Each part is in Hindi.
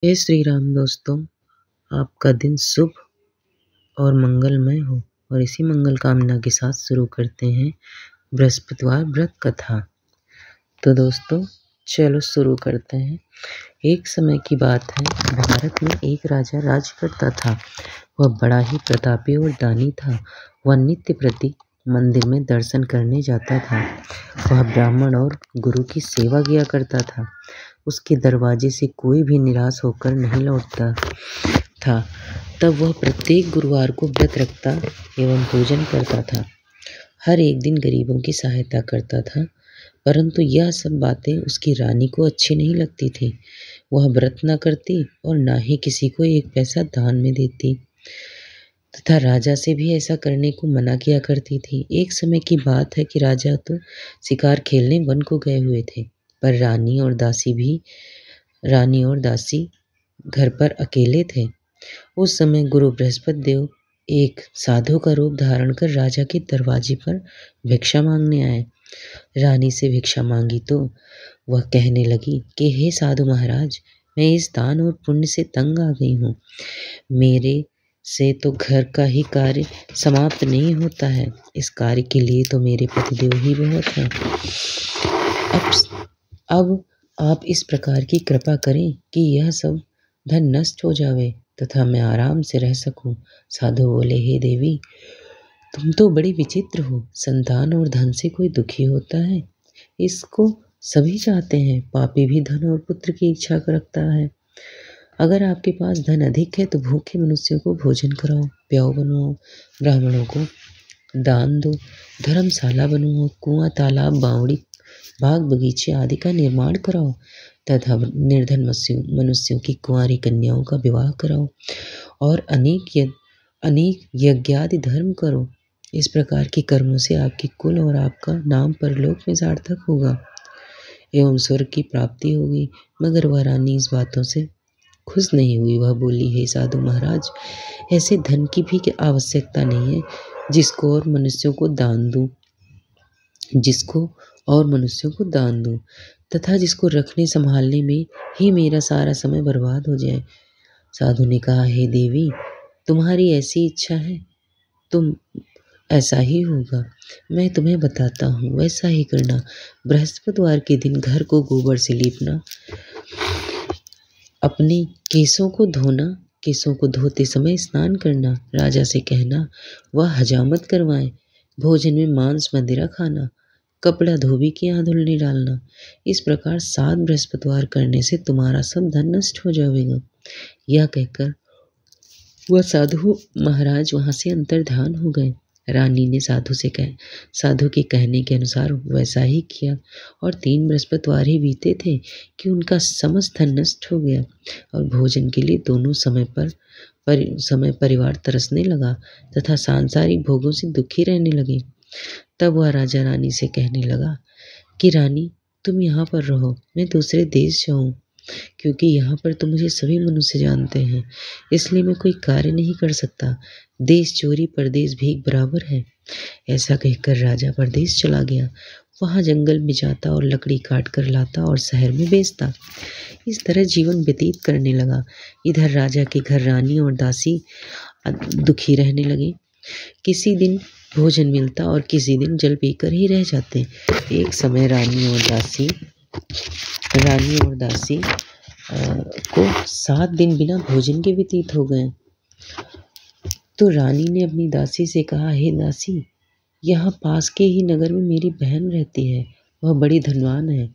जय श्री राम दोस्तों। आपका दिन शुभ और मंगलमय हो और इसी मंगल कामना के साथ शुरू करते हैं बृहस्पतिवार व्रत कथा। तो दोस्तों चलो शुरू करते हैं। एक समय की बात है, भारत में एक राजा राज करता था। वह बड़ा ही प्रतापी और दानी था। वह नित्य प्रति मंदिर में दर्शन करने जाता था। वह ब्राह्मण और गुरु की सेवा किया करता था। उसके दरवाजे से कोई भी निराश होकर नहीं लौटता था। तब वह प्रत्येक गुरुवार को व्रत रखता एवं पूजन करता था। हर एक दिन गरीबों की सहायता करता था, परंतु यह सब बातें उसकी रानी को अच्छी नहीं लगती थी। वह व्रत न करती और ना ही किसी को एक पैसा दान में देती तथा राजा से भी ऐसा करने को मना किया करती थी। एक समय की बात है कि राजा तो शिकार खेलने वन को गए हुए थे, पर रानी और दासी घर पर अकेले थे। उस समय गुरु बृहस्पति देव एक साधु का रूप धारण कर राजा के दरवाजे पर भिक्षा मांगने आए। रानी से भिक्षा मांगी तो वह कहने लगी कि हे साधु महाराज, मैं इस दान और पुण्य से तंग आ गई हूँ। मेरे से तो घर का ही कार्य समाप्त नहीं होता है। इस कार्य के लिए तो मेरे पतिदेव ही बहुत हैं। अब आप इस प्रकार की कृपा करें कि यह सब धन नष्ट हो जावे तथा मैं आराम से रह सकूं। साधु बोले, हे देवी, तुम तो बड़ी विचित्र हो। संतान और धन से कोई दुखी होता है? इसको सभी चाहते हैं। पापी भी धन और पुत्र की इच्छा रखता है। अगर आपके पास धन अधिक है तो भूखे मनुष्यों को भोजन कराओ, प्याऊ बनवाओ, ब्राह्मणों को दान दो, धर्मशाला बनवाओ, कुआं, तालाब, बावड़ी, बाग बगीचे आदि का निर्माण कराओ तथा निर्धन मनुष्यों की कुंवारी कन्याओं का विवाह कराओ और अनेक यज्ञादि धर्म करो। इस प्रकार के कर्मों से आपके कुल और आपका नाम परलोक में सार्थक होगा एवं स्वर्ग की प्राप्ति होगी। मगर वह रानी इस बातों से खुश नहीं हुई। वह बोली, हे साधु महाराज, ऐसे धन की भी आवश्यकता नहीं है जिसको और मनुष्यों को दान दूं तथा जिसको रखने संभालने में ही मेरा सारा समय बर्बाद हो जाए। साधु ने कहा, हे देवी, तुम्हारी ऐसी इच्छा है, तुम ऐसा ही होगा। मैं तुम्हें बताता हूँ, वैसा ही करना। बृहस्पतिवार के दिन घर को गोबर से लीपना, अपने केसों को धोते समय स्नान करना, राजा से कहना वह हजामत करवाएं, भोजन में मांस मदिरा खाना, कपड़ा धोबी की यहाँ धुलने डालना। इस प्रकार 7 बृहस्पतिवार करने से तुम्हारा सब धन नष्ट हो जाएगा। यह कहकर वह साधु महाराज वहां से अंतर्धान हो गए। रानी ने साधु के कहने के अनुसार वैसा ही किया और 3 बृहस्पतिवार ही बीते थे कि उनका समस्त धन नष्ट हो गया और भोजन के लिए दोनों समय परिवार तरसने लगा तथा सांसारिक भोगों से दुखी रहने लगे। तब वह राजा रानी से कहने लगा कि रानी, तुम यहाँ पर रहो, मैं दूसरे देश जाऊँ, क्योंकि यहाँ पर तो मुझे सभी मनुष्य जानते हैं, इसलिए मैं कोई कार्य नहीं कर सकता। देश चोरी परदेश भीख बराबर है। ऐसा कहकर राजा परदेश चला गया। वहाँ जंगल में जाता और लकड़ी काट कर लाता और शहर में बेचता। इस तरह जीवन व्यतीत करने लगा। इधर राजा के घर रानी और दासी दुखी रहने लगे। किसी दिन भोजन मिलता और किसी दिन जल पीकर ही रह जाते। एक समय रानी और दासी को 7 दिन बिना भोजन के व्यतीत हो गए। तो रानी ने अपनी दासी से कहा, हे दासी, यहाँ पास के ही नगर में मेरी बहन रहती है। वह बड़ी धनवान है।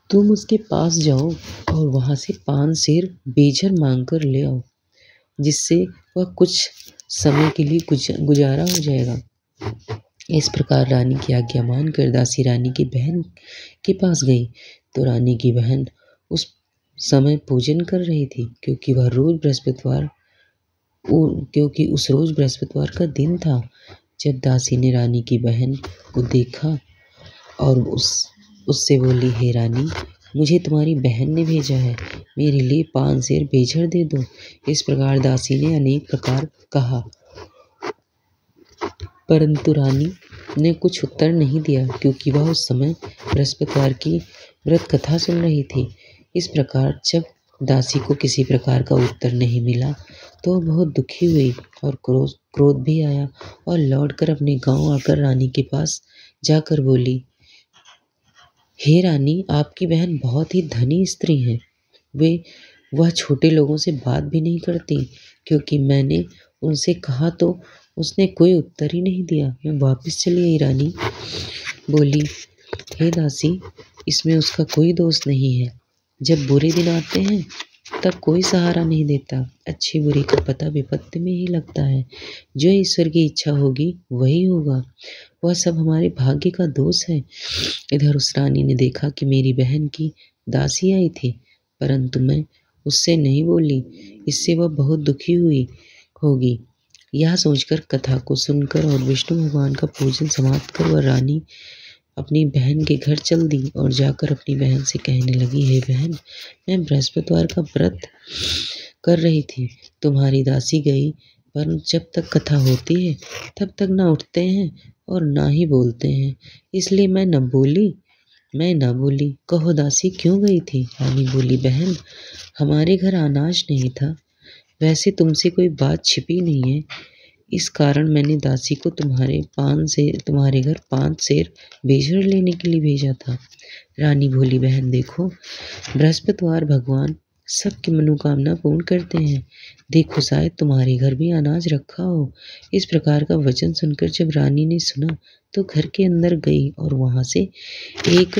तुम उसके पास जाओ और वहाँ से 5 सेर बेझर मांग कर ले आओ, जिससे वह कुछ समय के लिए गुजारा हो जाएगा। इस प्रकार रानी की आज्ञा मानकर दासी रानी की बहन के पास गई तो रानी की बहन उस समय पूजन कर रही थी, क्योंकि उस रोज बृहस्पतिवार का दिन था। जब दासी ने रानी की बहन को देखा और उससे बोली, हे रानी, मुझे तुम्हारी बहन ने भेजा है, मेरे लिए 5 सेर बेझर दे दो। इस प्रकार दासी ने अनेक प्रकार कहा, परंतु रानी ने कुछ उत्तर नहीं दिया, क्योंकि वह उस समय बृहस्पतिवार की व्रत कथा सुन रही थी। इस प्रकार जब दासी को किसी प्रकार का उत्तर नहीं मिला तो वह बहुत दुखी हुई और क्रोध भी आया और लौटकर अपने गांव आकर रानी के पास जाकर बोली, हे रानी, आपकी बहन बहुत ही धनी स्त्री है। वह छोटे लोगों से बात भी नहीं करती, क्योंकि मैंने उनसे कहा तो उसने कोई उत्तर ही नहीं दिया। मैं वापस चली आई। रानी बोली, हे दासी, इसमें उसका कोई दोष नहीं है। जब बुरे दिन आते हैं तब कोई सहारा नहीं देता। अच्छी बुरी का पता विपत्ति में ही लगता है। जो ईश्वर की इच्छा होगी वही होगा। वह सब हमारे भाग्य का दोष है। इधर उस रानी ने देखा कि मेरी बहन की दासी आई थी, परंतु मैं उससे नहीं बोली। इससे वह बहुत दुखी हुई होगी। यह सोचकर कथा को सुनकर और विष्णु भगवान का पूजन समाप्त कर वह रानी अपनी बहन के घर चल दी और जाकर अपनी बहन से कहने लगी, हे बहन, मैं बृहस्पतिवार का व्रत कर रही थी। तुम्हारी दासी गई, पर जब तक कथा होती है तब तक ना उठते हैं और ना ही बोलते हैं, इसलिए मैं न बोली। कहो दासी क्यों गई थी? रानी बोली, बहन, हमारे घर अनाज नहीं था। वैसे तुमसे कोई बात छिपी नहीं है, इस कारण मैंने दासी को तुम्हारे घर 5 सेर बेजर लेने के लिए भेजा था। रानी बोली, बहन देखो, बृहस्पतिवार भगवान सबकी मनोकामना पूर्ण करते हैं। देखो, शायद तुम्हारे घर भी अनाज रखा हो। इस प्रकार का वचन सुनकर जब रानी ने सुना तो घर के अंदर गई और वहां से एक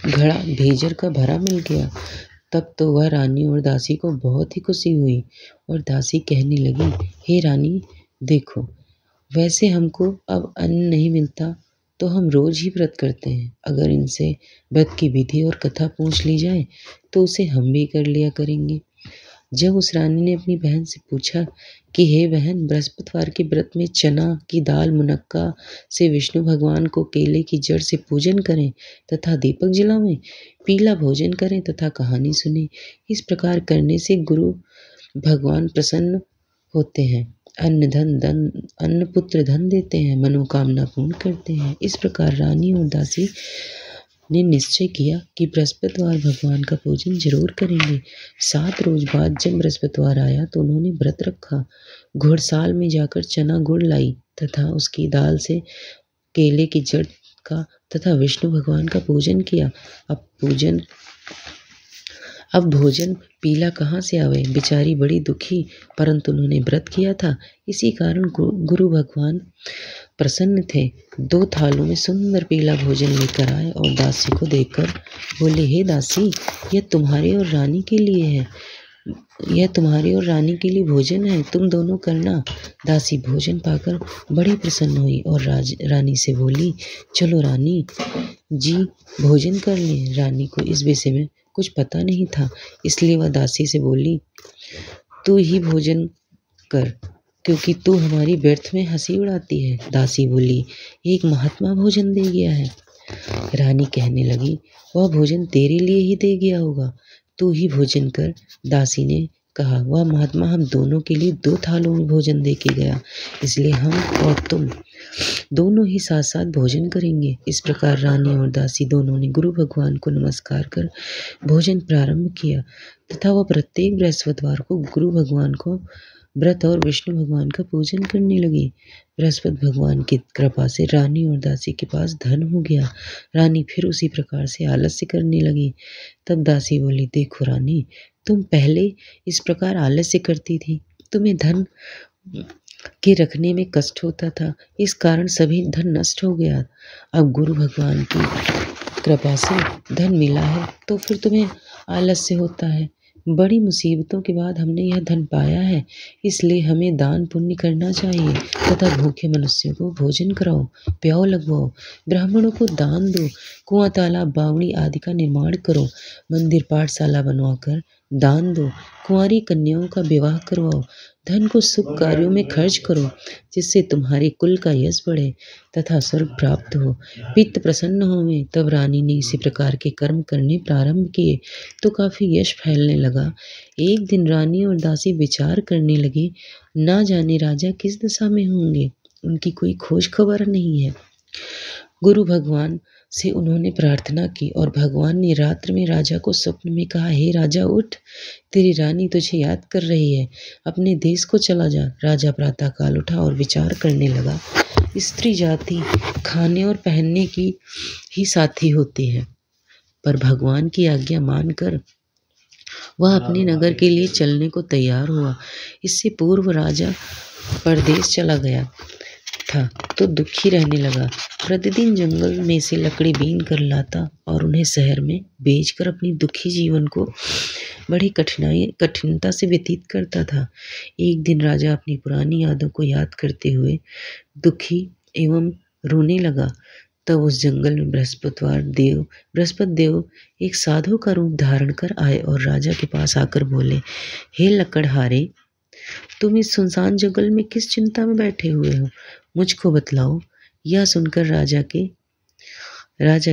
घड़ा भेजर का भरा मिल गया। तब तो वह रानी और दासी को बहुत ही खुशी हुई और दासी कहने लगी, हे रानी, देखो, वैसे हमको अब अन्न नहीं मिलता तो हम रोज ही व्रत करते हैं। अगर इनसे व्रत की विधि और कथा पूछ ली जाए तो उसे हम भी कर लिया करेंगे। जब उस रानी ने अपनी बहन से पूछा कि हे बहन, बृहस्पतिवार के व्रत में चना की दाल मुनक्का से विष्णु भगवान को केले की जड़ से पूजन करें तथा दीपक जलावें, पीला भोजन करें तथा कहानी सुने। इस प्रकार करने से गुरु भगवान प्रसन्न होते हैं, अन्न पुत्र धन देते हैं, मनोकामना पूर्ण करते हैं। इस प्रकार रानी और दासी ने निश्चय किया कि बृहस्पतिवार भगवान का पूजन जरूर करेंगे। 7 रोज बाद जब बृहस्पतिवार आया तो उन्होंने व्रत रखा। घुड़साल में जाकर चना गुड़ लाई तथा उसकी दाल से केले की जड़ का तथा विष्णु भगवान का पूजन किया। अब भोजन पीला कहाँ से आवे? बेचारी बड़ी दुखी, परंतु उन्होंने व्रत किया था, इसी कारण गुरु भगवान प्रसन्न थे। 2 थालों में सुंदर पीला भोजन लेकर आए और दासी को देकर बोले, हे दासी, यह तुम्हारे और रानी के लिए भोजन है, तुम दोनों करना। दासी भोजन पाकर बड़ी प्रसन्न हुई और रानी से बोली, चलो रानी जी भोजन कर लें। रानी को इस विषय में कुछ पता नहीं था, इसलिए वह दासी से बोली, तू ही भोजन कर, क्योंकि तू हमारी व्यर्थ में हंसी उड़ाती है। दासी बोली, एक महात्मा भोजन दे गया है। रानी कहने लगी, वह भोजन तेरे लिए ही दे गया होगा, तू ही भोजन कर। दासी ने कहा, वह महात्मा हम दोनों के लिए 2 थालों में भोजन दे के गया, इसलिए हम और तुम दोनों ही साथ साथ भोजन करेंगे। इस प्रकार रानी और दासी दोनों ने गुरु भगवान को नमस्कार कर भोजन प्रारंभ किया तथा वह प्रत्येक बृहस्पतिवार को गुरु भगवान को व्रत और विष्णु भगवान का पूजन करने लगी। बृहस्पति भगवान की कृपा से रानी और दासी के पास धन हो गया। रानी फिर उसी प्रकार से आलस्य करने लगी। तब दासी बोली, देखो रानी, तुम पहले इस प्रकार आलस्य करती थी, तुम्हें धन के रखने में कष्ट होता था, इस कारण सभी धन नष्ट हो गया। अब गुरु भगवान की कृपा से धन मिला है तो फिर तुम्हें आलस्य होता है। बड़ी मुसीबतों के बाद हमने यह धन पाया है, इसलिए हमें दान पुण्य करना चाहिए तथा भूखे मनुष्यों को भोजन कराओ, प्याऊ लगवाओ, ब्राह्मणों को दान दो, कुआं तालाब बावड़ी आदि का निर्माण करो, मंदिर पाठशाला बनवाकर दान दो, कुंवारी कन्याओं का विवाह करवाओ, धन को शुभ कार्यों में खर्च करो, जिससे तुम्हारे कुल का यश बढ़े तथा स्वर्ग प्राप्त हो, पितृ प्रसन्न होवे। तब रानी ने इसी प्रकार के कर्म करने प्रारंभ किए तो काफी यश फैलने लगा। एक दिन रानी और दासी विचार करने लगी, ना जाने राजा किस दशा में होंगे, उनकी कोई खोज खबर नहीं है। गुरु भगवान से उन्होंने प्रार्थना की और भगवान ने रात्र में राजा को स्वप्न में कहा, हे राजा उठ, तेरी रानी तुझे याद कर रही है, अपने देश को चला जा। राजा प्रातःकाल उठा और विचार करने लगा, स्त्री जाति खाने और पहनने की ही साथी होती है, पर भगवान की आज्ञा मानकर वह अपने नगर के लिए चलने को तैयार हुआ। इससे पूर्व राजा परदेश चला गया था तो दुखी रहने लगा। प्रतिदिन जंगल में से लकड़ी बीन कर लाता और उन्हें शहर में बेचकर अपनी दुखी जीवन को बड़ी कठिनता से व्यतीत करता था। एक दिन राजा अपनी पुरानी यादों को याद करते हुए दुखी एवं रोने लगा। तब उस जंगल में बृहस्पति देव एक साधु का रूप धारण कर आए और राजा के पास आकर बोले, हे लकड़हारे, तुम इस सुनसान जंगल में किस चिंता में बैठे हुए हो, मुझको बतलाओ। यह सुनकर राजा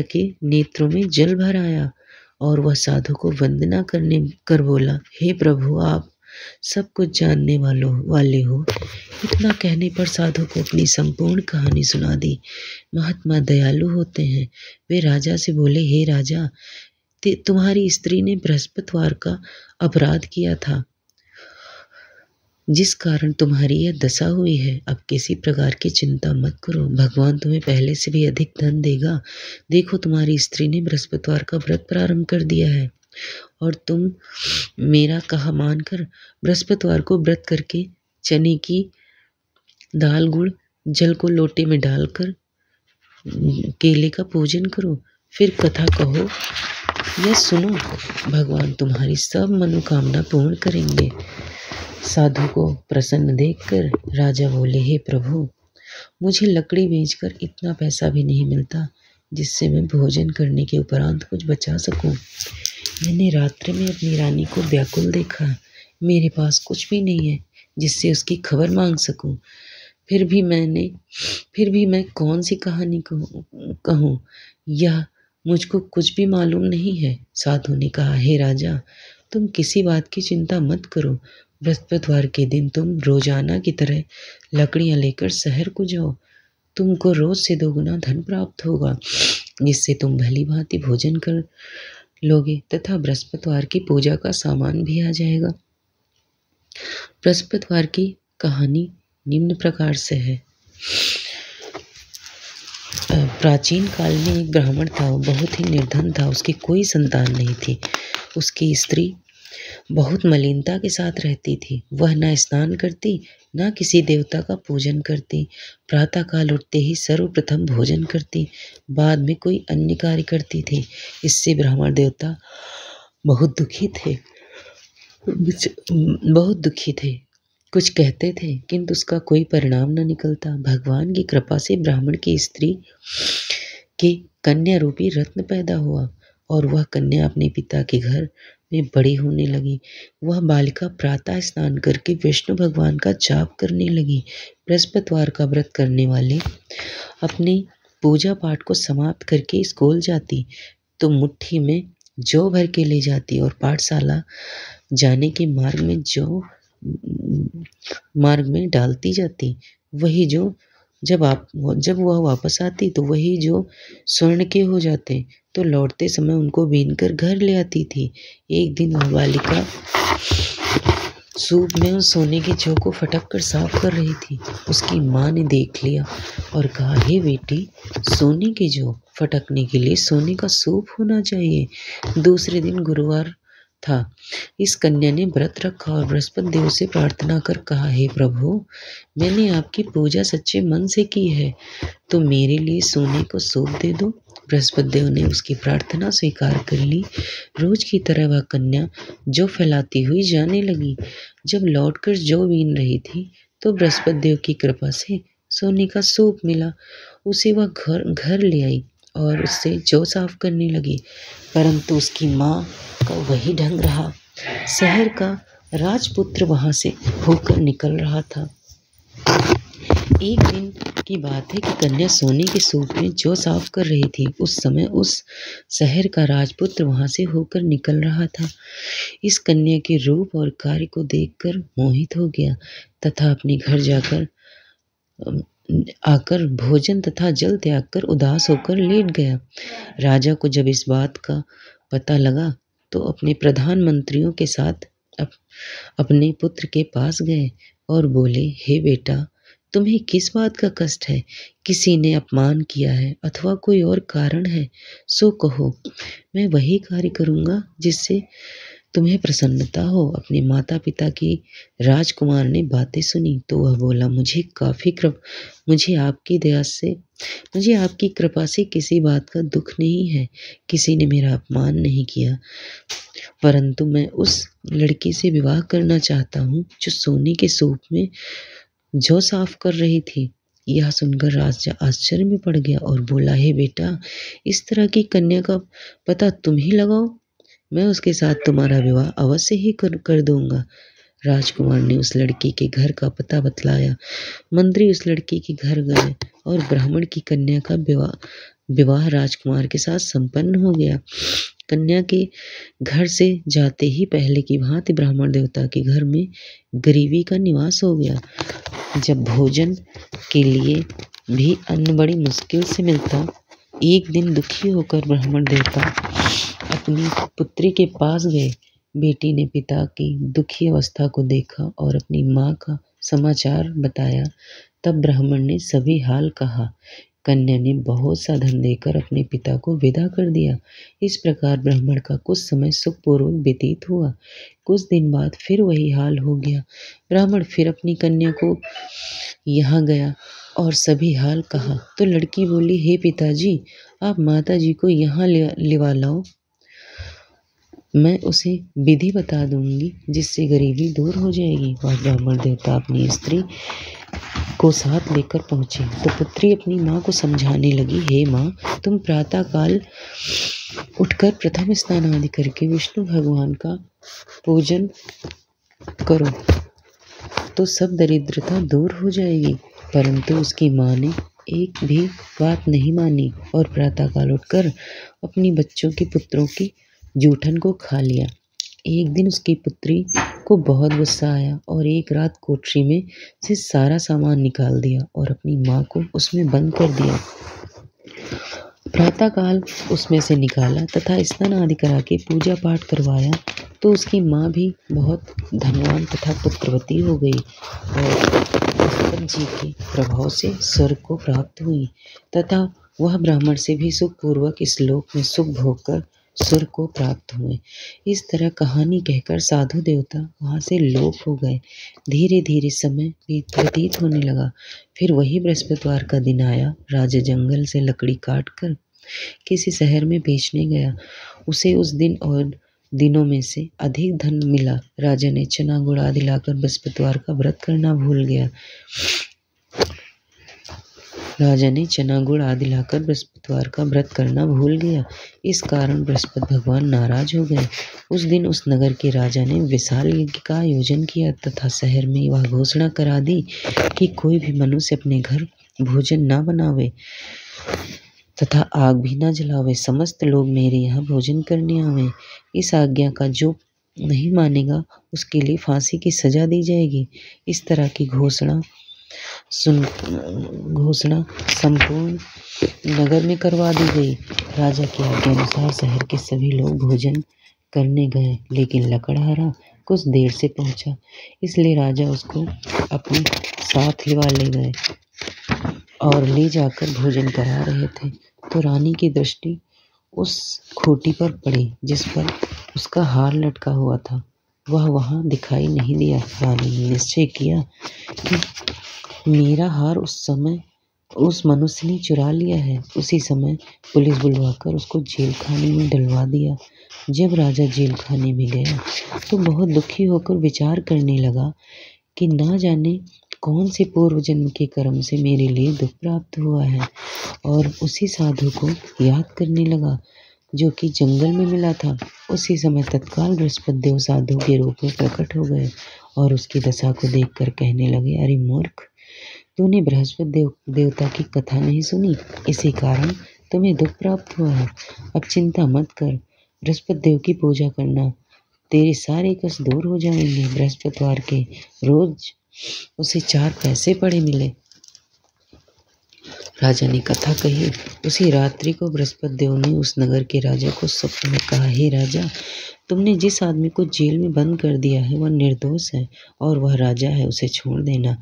के नेत्रों में जल भर आया और वह साधु को वंदना कर बोला, हे प्रभु, आप सब कुछ जानने वाले हो। इतना कहने पर साधु को अपनी संपूर्ण कहानी सुना दी। महात्मा दयालु होते हैं। वे राजा से बोले, हे राजा, तुम्हारी स्त्री ने बृहस्पतिवार का अपराध किया था, जिस कारण तुम्हारी यह दशा हुई है। अब किसी प्रकार की चिंता मत करो, भगवान तुम्हें पहले से भी अधिक धन देगा। देखो, तुम्हारी स्त्री ने बृहस्पतिवार का व्रत प्रारंभ कर दिया है और तुम मेरा कहा मानकर बृहस्पतिवार को व्रत करके चने की दाल गुड़ जल को लोटे में डालकर केले का पूजन करो, फिर कथा कहो या सुनो, भगवान तुम्हारी सब मनोकामना पूर्ण करेंगे। साधु को प्रसन्न देखकर राजा बोले, हे प्रभु, मुझे लकड़ी बेचकर इतना पैसा भी नहीं मिलता जिससे मैं भोजन करने के उपरांत कुछ बचा सकूं। मैंने रात्रि में अपनी रानी को व्याकुल देखा। मेरे पास कुछ भी नहीं है जिससे उसकी खबर मांग सकूं। फिर भी मैं कौन सी कहानी कहूँ, यह मुझको कुछ भी मालूम नहीं है। साधु ने कहा, हे राजा, तुम किसी बात की चिंता मत करो। बृहस्पतिवार के दिन तुम रोजाना की तरह लकड़ियां लेकर शहर को जाओ। तुमको रोज से 2 गुना धन प्राप्त होगा, जिससे तुम भली भांति भोजन कर लोगे तथा बृहस्पतिवार की पूजा का सामान भी आ जाएगा। बृहस्पतिवार की कहानी निम्न प्रकार से है। प्राचीन काल में एक ब्राह्मण था, वो बहुत ही निर्धन था, उसकी कोई संतान नहीं थी। उसकी स्त्री बहुत मलिनता के साथ रहती थी। वह न स्नान करती, न किसी देवता का पूजन करती। प्रातःकाल उठते ही सर्वप्रथम भोजन करती, बाद में कोई अन्य कार्य करती थी। इससे ब्राह्मण देवता बहुत दुखी थे। कुछ कहते थे किंतु उसका कोई परिणाम न निकलता। भगवान की कृपा से ब्राह्मण की स्त्री के कन्या रूपी रत्न पैदा हुआ और वह कन्या अपने पिता के घर में बड़ी होने लगी। वह बालिका प्रातः स्नान करके विष्णु भगवान का जाप करने लगी। बृहस्पतिवार का व्रत करने वाले अपने पूजा पाठ को समाप्त करके स्कूल जाती तो मुट्ठी में जौ भर के ले जाती और पाठशाला जाने के मार्ग में डालती जाती। वही जो जब वह वापस आती तो वही जो स्वर्ण के हो जाते तो लौटते समय उनको बीनकर घर ले आती थी। एक दिन वह बालिका सूप में उस सोने के जौ को फटक कर साफ कर रही थी। उसकी माँ ने देख लिया और कहा, हे बेटी, सोने के जौ फटकने के लिए सोने का सूप होना चाहिए। दूसरे दिन गुरुवार था। इस कन्या ने व्रत रखा और बृहस्पति देव से प्रार्थना कर कहा, हे प्रभु, मैंने आपकी पूजा सच्चे मन से की है तो मेरे लिए सोने को सूप दे दो। बृहस्पति देव ने उसकी प्रार्थना स्वीकार कर ली। रोज की तरह वह कन्या जौ फैलाती हुई जाने लगी। जब लौटकर जौ बीन रही थी तो बृहस्पति देव की कृपा से सोने का सूप मिला। उसे वह घर ले आई और उससे जौ साफ करने लगी, परंतु उसकी माँ का वही ढंग रहा। शहर का राजपुत्र वहां से होकर निकल रहा था। एक दिन की बात है कि कन्या सोने के सूप में जौ साफ कर रही थी। उस समय उस शहर का राजपुत्र वहां से होकर निकल रहा था। इस कन्या के रूप और कार्य को देखकर मोहित हो गया तथा अपने घर जाकर आकर भोजन तथा जल त्याग कर उदास होकर लेट गया। राजा को जब इस बात का पता लगा तो अपने प्रधानमंत्रियों के साथ अपने पुत्र के पास गए और बोले, हे बेटा, तुम्हें किस बात का कष्ट है? किसी ने अपमान किया है अथवा कोई और कारण है? सो कहो, मैं वही कार्य करूँगा जिससे तुम्हें प्रसन्नता हो। अपने माता पिता की राजकुमार ने बातें सुनी तो वह बोला, मुझे आपकी कृपा से किसी बात का दुख नहीं है। किसी ने मेरा अपमान नहीं किया, परंतु मैं उस लड़की से विवाह करना चाहता हूँ जो सोने के सूप में जौ साफ कर रही थी। यह सुनकर राजा आश्चर्य में पड़ गया और बोला, हे बेटा, इस तरह की कन्या का पता तुम ही लगाओ, मैं उसके साथ तुम्हारा विवाह अवश्य ही कर दूंगा। राजकुमार ने उस लड़की के घर का पता बतलाया। मंत्री उस लड़की के घर गए और ब्राह्मण की कन्या का विवाह राजकुमार के साथ संपन्न हो गया। कन्या के घर से जाते ही पहले की भांति ब्राह्मण देवता के घर में गरीबी का निवास हो गया। जब भोजन के लिए भी अन्न बड़ी मुश्किल से मिलता, एक दिन दुखी होकर ब्राह्मण देवता अपनी पुत्री के पास गए। बेटी ने पिता की दुखी अवस्था को देखा और अपनी माँ का समाचार बताया। तब ब्राह्मण ने सभी हाल कहा। कन्या ने बहुत सा धन देकर अपने पिता को विदा कर दिया। इस प्रकार ब्राह्मण का कुछ समय सुखपूर्वक व्यतीत हुआ। कुछ दिन बाद फिर वही हाल हो गया। ब्राह्मण फिर अपनी कन्या को यहाँ गया और सभी हाल कहा तो लड़की बोली, हे पिताजी, आप माताजी को यहाँ लिवा लाओ, मैं उसे विधि बता दूंगी जिससे गरीबी दूर हो जाएगी। वह ब्राह्मण देवता अपनी स्त्री को साथ लेकर पहुंचे तो पुत्री अपनी माँ को समझाने लगी, हे माँ, तुम प्रातः काल उठकर प्रथम स्नान आदि करके विष्णु भगवान का पूजन करो तो सब दरिद्रता दूर हो जाएगी। परंतु उसकी माँ ने एक भी बात नहीं मानी और प्रातःकाल उठकर अपनी बच्चों के पुत्रों की जूठन को खा लिया। एक दिन उसकी पुत्री को बहुत गुस्सा आया और एक रात कोठरी में से सारा सामान निकाल दिया और अपनी माँ को उसमें बंद कर दिया। प्रातःकाल उसमें से निकाला तथा स्नान आदि करा के पूजा पाठ करवाया तो उसकी माँ भी बहुत धनवान तथा पुत्रवती हो गई और पुष्कर जी के प्रभाव से स्वर्ग को प्राप्त हुई तथा वह ब्राह्मण से भी सुखपूर्वक इस लोक में सुख भोग कर स्वर्ग को प्राप्त हुए। इस तरह कहानी कहकर साधु देवता वहाँ से लोप हो गए। धीरे धीरे समय व्यतीत होने लगा। फिर वही बृहस्पतिवार का दिन आया। राजा जंगल से लकड़ी काट कर किसी शहर में बेचने गया। उसे उस दिन और दिनों में से अधिक धन मिला। राजा ने चना गुड़ आदि लाकर बृहस्पतिवार का व्रत करना भूल गया। इस कारण बृहस्पति भगवान नाराज हो गए। उस दिन उस नगर के राजा ने विशाल यज्ञ का आयोजन किया तथा शहर में वह घोषणा करा दी कि कोई भी मनुष्य अपने घर भोजन न बनावे तथा आग भी न जलावे। समस्त लोग मेरे यहाँ भोजन करने आवे। इस आज्ञा का जो नहीं मानेगा उसके लिए फांसी की सजा दी जाएगी। इस तरह की घोषणा संपूर्ण नगर में करवा दी गई। राजा की आज्ञा अनुसार शहर के सभी लोग भोजन करने गए, लेकिन लकड़हारा कुछ देर से पहुंचा, इसलिए राजा उसको अपने साथ ले गए और ले जाकर भोजन करा रहे थे तो रानी की दृष्टि उस खूंटी पर पड़ी जिस पर उसका हार लटका हुआ था। वह वहां दिखाई नहीं दिया। रानी ने निश्चय किया कि मेरा हार उस मनुष्य ने चुरा लिया है। उसी समय पुलिस बुलवाकर उसको जेल खाने में डलवा दिया। जब राजा जेल खाने में गया तो बहुत दुखी होकर विचार करने लगा कि ना जाने कौन से पूर्व जन्म के कर्म से मेरे लिए दुख प्राप्त हुआ है, और उसी साधु को याद करने लगा जो कि जंगल में मिला था। उसी समय तत्काल बृहस्पति देव साधु के रूप में प्रकट हो गए और उसकी दशा को देखकर कहने लगे, अरे मूर्ख, तूने बृहस्पति देवता की कथा नहीं सुनी, इसी कारण तुम्हें दुख प्राप्त हुआ है। अब चिंता मत कर, बृहस्पति देव की पूजा करना, तेरे सारे कष्ट दूर हो जाएंगे। बृहस्पतिवार के रोज उसे 4 पैसे पड़े मिले। राजा ने कथा कही। उसी रात्रि को बृहस्पति देव ने उस नगर के राजा को स्वप्न में कहा, हे राजा, तुमने जिस आदमी को जेल में बंद कर दिया है वह निर्दोष है और वह राजा है, उसे छोड़ देना।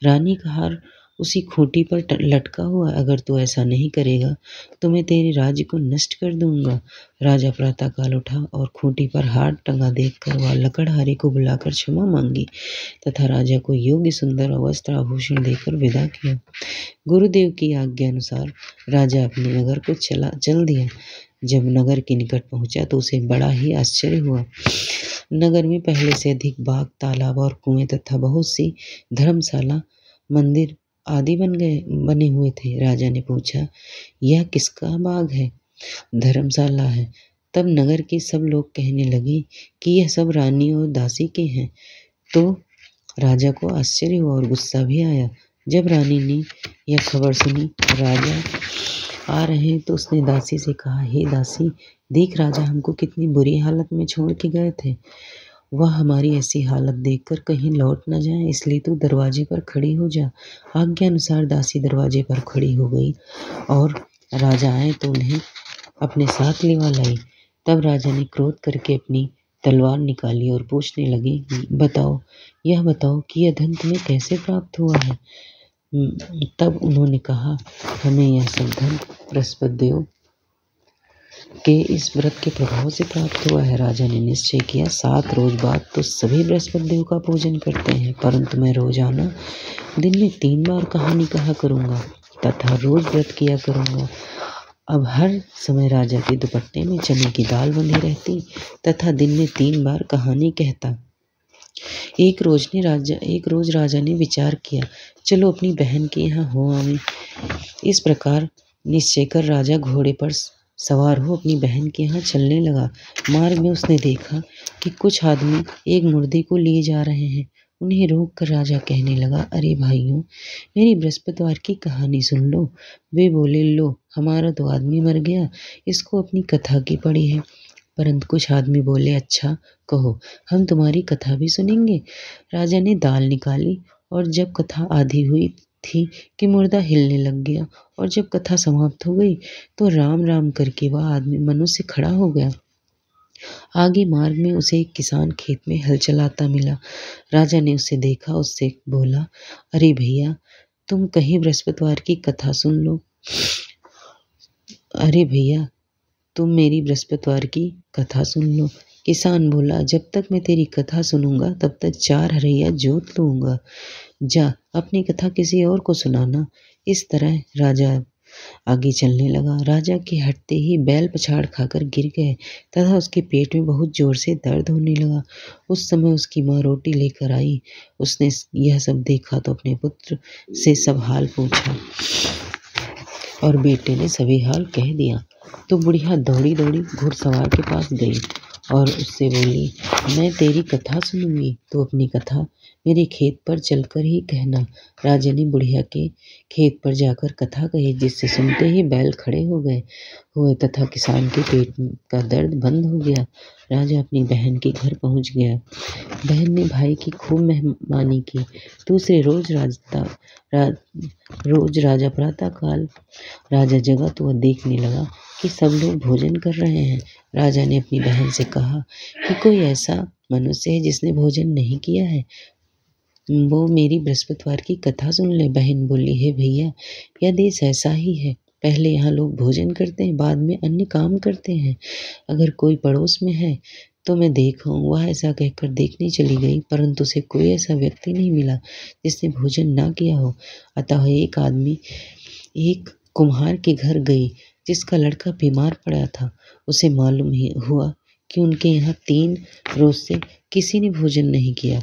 रानी का हार उसी खूंटी पर लटका हुआ, अगर तू ऐसा नहीं करेगा तो मैं तेरे राज्य को नष्ट कर दूंगा। राजा प्रातःकाल उठा और खूंटी पर हार टंगा देखकर वह लकड़हारे को बुलाकर क्षमा मांगी तथा राजा को योग्य सुंदर वस्त्र आभूषण देकर विदा किया। गुरुदेव की आज्ञा अनुसार राजा अपने नगर को चल दिया। जब नगर के निकट पहुंचा तो उसे बड़ा ही आश्चर्य हुआ। नगर में पहले से अधिक बाग, तालाब और कुएं तथा बहुत सी धर्मशाला, मंदिर आदि बने हुए थे। राजा ने पूछा, यह किसका बाग है? धर्मशाला है। तब नगर के सब लोग कहने लगे कि यह सब रानी और दासी के हैं। तो राजा को आश्चर्य हुआ और गुस्सा भी आया। जब रानी ने यह खबर सुनी, राजा आ रहे हैं, तो उसने दासी से कहा, हे दासी, देख राजा हमको कितनी बुरी हालत में छोड़ के गए थे। वह हमारी ऐसी हालत देखकर कहीं लौट न जाए, इसलिए तू दरवाजे पर खड़ी हो जा। आज्ञा अनुसार दासी दरवाजे पर खड़ी हो गई और राजा आए तो उन्हें अपने साथ लिवा लाई। तब राजा ने क्रोध करके अपनी तलवार निकाली और पूछने लगी, यह बताओ कि यह धन तुम्हें कैसे प्राप्त हुआ है? तब उन्होंने कहा, हमें यह सब धन बृहस्पति देव के इस व्रत के प्रभाव से प्राप्त हुआ है। राजा ने निश्चय किया, 7 रोज बाद तो सभी बृहस्पति देव का पूजन करते हैं, परंतु मैं रोजाना दिन में 3 बार कहानी कहा करूँगा तथा रोज व्रत किया करूँगा। अब हर समय राजा के दुपट्टे में चने की दाल बंधी रहती तथा दिन में 3 बार कहानी कहता। एक रोज राजा ने विचार किया, चलो अपनी बहन के यहाँ हो आवें। इस प्रकार निश्चय कर राजा घोड़े पर सवार हो अपनी बहन के यहाँ चलने लगा। मार्ग में उसने देखा कि कुछ आदमी एक मुर्दे को लिए जा रहे हैं। उन्हें रोक कर राजा कहने लगा, अरे भाइयों, मेरी बृहस्पतिवार की कहानी सुन लो। वे बोले, लो, हमारा तो आदमी मर गया, इसको अपनी कथा की पड़ी है। परंतु कुछ आदमी बोले, अच्छा कहो, हम तुम्हारी कथा भी सुनेंगे। राजा ने दाल निकाली और जब कथा आधी हुई थी कि मुर्दा हिलने लग गया और जब कथा समाप्त हो गई तो राम राम करके वह आदमी मनुष्य खड़ा हो गया। आगे मार्ग में उसे एक किसान खेत में हल चलाता मिला। राजा ने उसे देखा, उससे बोला, अरे भैया, तुम कहीं बृहस्पतिवार की कथा सुन लो। अरे भैया, तुम मेरी बृहस्पतिवार की कथा सुन लो। किसान बोला, जब तक मैं तेरी कथा सुनूंगा तब तक 4 हरैया जोत लूंगा। जा अपनी कथा किसी और को सुनाना। इस तरह राजा आगे चलने लगा। राजा के हटते ही बैल पछाड़ खाकर गिर गए तथा उसके पेट में बहुत जोर से दर्द होने लगा। उस समय उसकी माँ रोटी लेकर आई। उसने यह सब देखा तो अपने पुत्र से सब हाल पूछा और बेटे ने सभी हाल कह दिया। तो बुढ़िया दौड़ी दौड़ी घुड़सवार के पास गई और उससे बोली, मैं तेरी कथा सुनूंगी, तो अपनी कथा मेरे खेत पर चलकर ही कहना। राजा ने बुढ़िया के खेत पर जाकर कथा कही, जिससे सुनते ही बैल खड़े हो गए तथा किसान के पेट का दर्द बंद हो गया। राजा अपनी बहन के घर पहुंच गया। बहन ने भाई की खूब मेहमानी की। दूसरे रोज राजा प्रातःकाल राजा जगा तो वह देखने लगा कि सब लोग भोजन कर रहे हैं। राजा ने अपनी बहन से कहा कि कोई ऐसा मनुष्य है जिसने भोजन नहीं किया है, वो मेरी बृहस्पतिवार की कथा सुन ले। बहन बोली, हे भैया, यह देश ऐसा ही है, पहले यहाँ लोग भोजन करते हैं, बाद में अन्य काम करते हैं। अगर कोई पड़ोस में है तो मैं देखूं। वह ऐसा कहकर देखने चली गई, परंतु उसे कोई ऐसा व्यक्ति नहीं मिला जिसने भोजन ना किया हो। अतः एक कुम्हार के घर गई जिसका लड़का बीमार पड़ा था। उसे मालूम हुआ कि उनके यहाँ 3 रोज से किसी ने भोजन नहीं किया।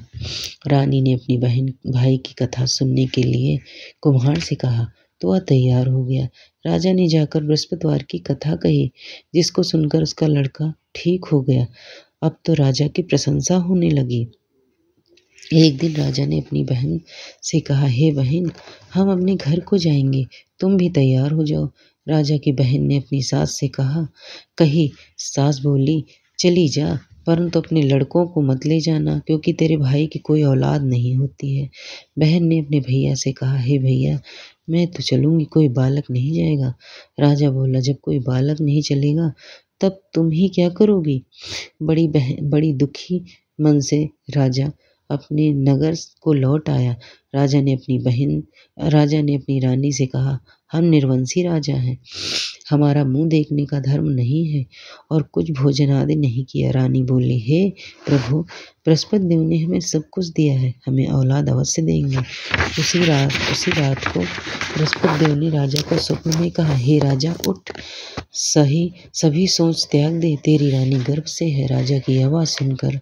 रानी ने अपनी भाई की कथा सुनने के लिए कुम्हार से कहा तो वह तैयार हो गया। राजा ने जाकर बृहस्पतिवार की कथा कही, जिसको सुनकर उसका लड़का ठीक हो गया। अब तो राजा की प्रशंसा होने लगी। एक दिन राजा ने अपनी बहन से कहा, हे बहन, हम अपने घर को जाएंगे, तुम भी तैयार हो जाओ। राजा की बहन ने अपनी सास से कही। सास बोली, चली जा, परंतु अपने लड़कों को मत ले जाना, क्योंकि तेरे भाई की कोई औलाद नहीं होती है। बहन ने अपने भैया से कहा, हे भैया, मैं तो चलूँगी, कोई बालक नहीं जाएगा। राजा बोला, जब कोई बालक नहीं चलेगा तब तुम ही क्या करोगी? बड़ी दुखी मन से राजा अपने नगर को लौट आया। राजा ने अपनी रानी से कहा, हम निर्वंशी राजा हैं, हमारा मुँह देखने का धर्म नहीं है और कुछ भोजन आदि नहीं किया। रानी बोली, हे प्रभु, बृहस्पति देव ने हमें सब कुछ दिया है, हमें औलाद अवश्य देंगे। उसी रात को बृहस्पति देव ने राजा को स्वप्न में कहा, हे राजा, उठ, सभी सोच त्याग दे, तेरी रानी गर्भ से है। राजा की आवाज़ सुनकर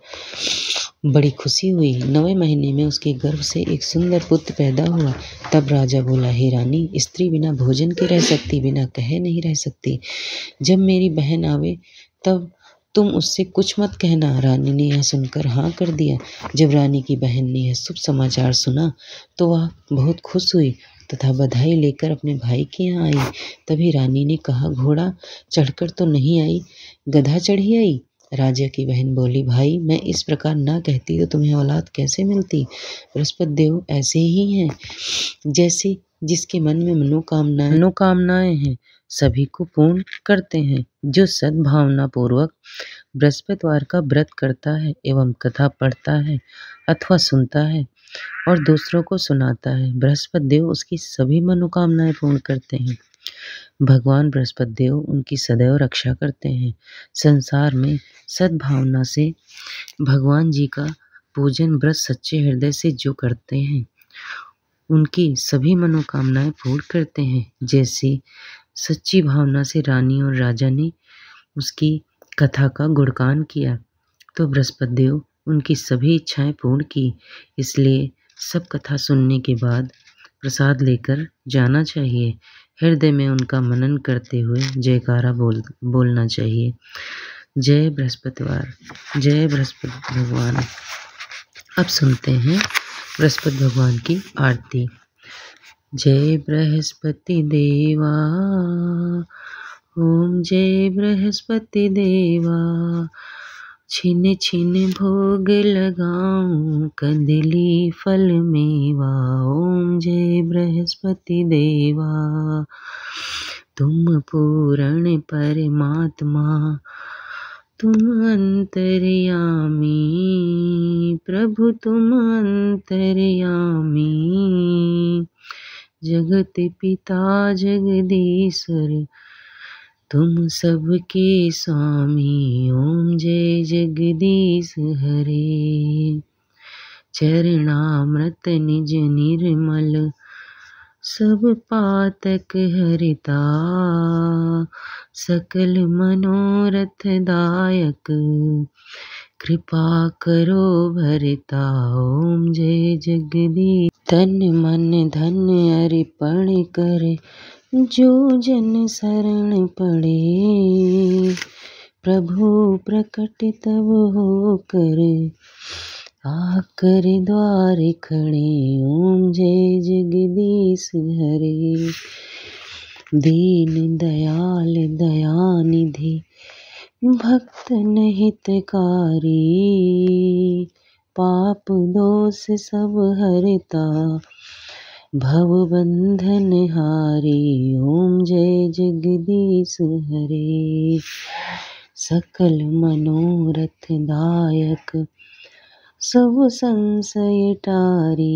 बड़ी खुशी हुई। 9वें महीने में उसके गर्भ से एक सुंदर पुत्र पैदा हुआ। तब राजा बोला, हे रानी, स्त्री बिना भोजन के रह सकती, बिना कहे नहीं रह सकती। जब मेरी बहन आवे तब तुम उससे कुछ मत कहना। रानी ने यह सुनकर हाँ कर दिया। जब रानी की बहन ने यह शुभ समाचार सुना तो वह बहुत खुश हुई तथा बधाई लेकर अपने भाई के यहाँ आई। तभी रानी ने कहा, घोड़ा चढ़कर तो नहीं आई, गधा चढ़ी आई। राजा की बहन बोली, भाई, मैं इस प्रकार ना कहती तो तुम्हें औलाद कैसे मिलती? बृहस्पति देव ऐसे ही हैं, जैसे जिसके मन में मनोकामनाएं हैं सभी को पूर्ण करते हैं। जो सद्भावना पूर्वक बृहस्पतिवार का व्रत करता है एवं कथा पढ़ता है अथवा सुनता है और दूसरों को सुनाता है, बृहस्पति देव उसकी सभी मनोकामनाएं पूर्ण करते हैं। भगवान बृहस्पति देव उनकी सदैव रक्षा करते हैं। संसार में सद्भावना से भगवान जी का पूजन व्रत सच्चे हृदय से जो करते हैं उनकी सभी मनोकामनाएं पूर्ण करते हैं। जैसे सच्ची भावना से रानी और राजा ने उसकी कथा का गुणगान किया तो बृहस्पति देव उनकी सभी इच्छाएं पूर्ण की। इसलिए सब कथा सुनने के बाद प्रसाद लेकर जाना चाहिए। हृदय में उनका मनन करते हुए जयकारा बोलना चाहिए। जय बृहस्पतिवार, जय बृहस्पति भगवान। अब सुनते हैं बृहस्पति भगवान की आरती। जय बृहस्पति देवा, ओम जय बृहस्पति देवा, छिन छिन भोग लगाऊं कंदली फल मेवा। ओम जय बृहस्पति देवा, तुम पूर्ण परमात्मा, तुम अंतर्यामी, प्रभु तुम अंतर्यामी, जगत पिता जगदीश्वर, तुम सबके स्वामी। ओम जय जगदीश हरे, चरणामृत निज निर्मल, सब पातक हरिता, सकल मनोरथ दायक, कृपा करो भरता। ओम जय जगदीश। तन मन धन अर्पण कर, जो जन शरण पड़े, प्रभु प्रकट तब हो कर, आकर द्वार खड़े। ओम जय जगदीश हरे, दीन दयाल दयानिधि, भक्त हितकारी, पाप दोष सब हरता, भव बंधन हारी। ओम जय जगदीश हरे, सकल मनोरथ दायक, सब संशय टारी,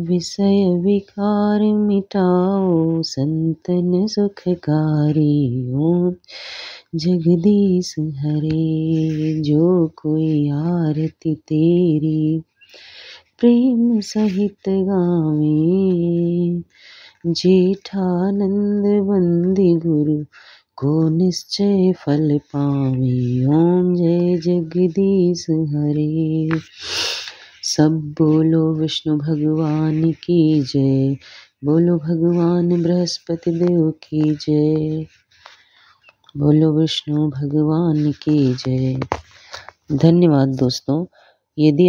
विषय विकार मिटाओ, संतन सुखकारी। ओम जगदीश हरे, जो कोई आरती तेरी प्रेम सहित गावे, जेठानंद बंदी गुरु को निश्चय फल पावे। ओम जय जगदीश हरे। सब बोलो विष्णु भगवान की जय, बोलो भगवान बृहस्पति देव की जय, बोलो विष्णु भगवान की जय। धन्यवाद दोस्तों। यदि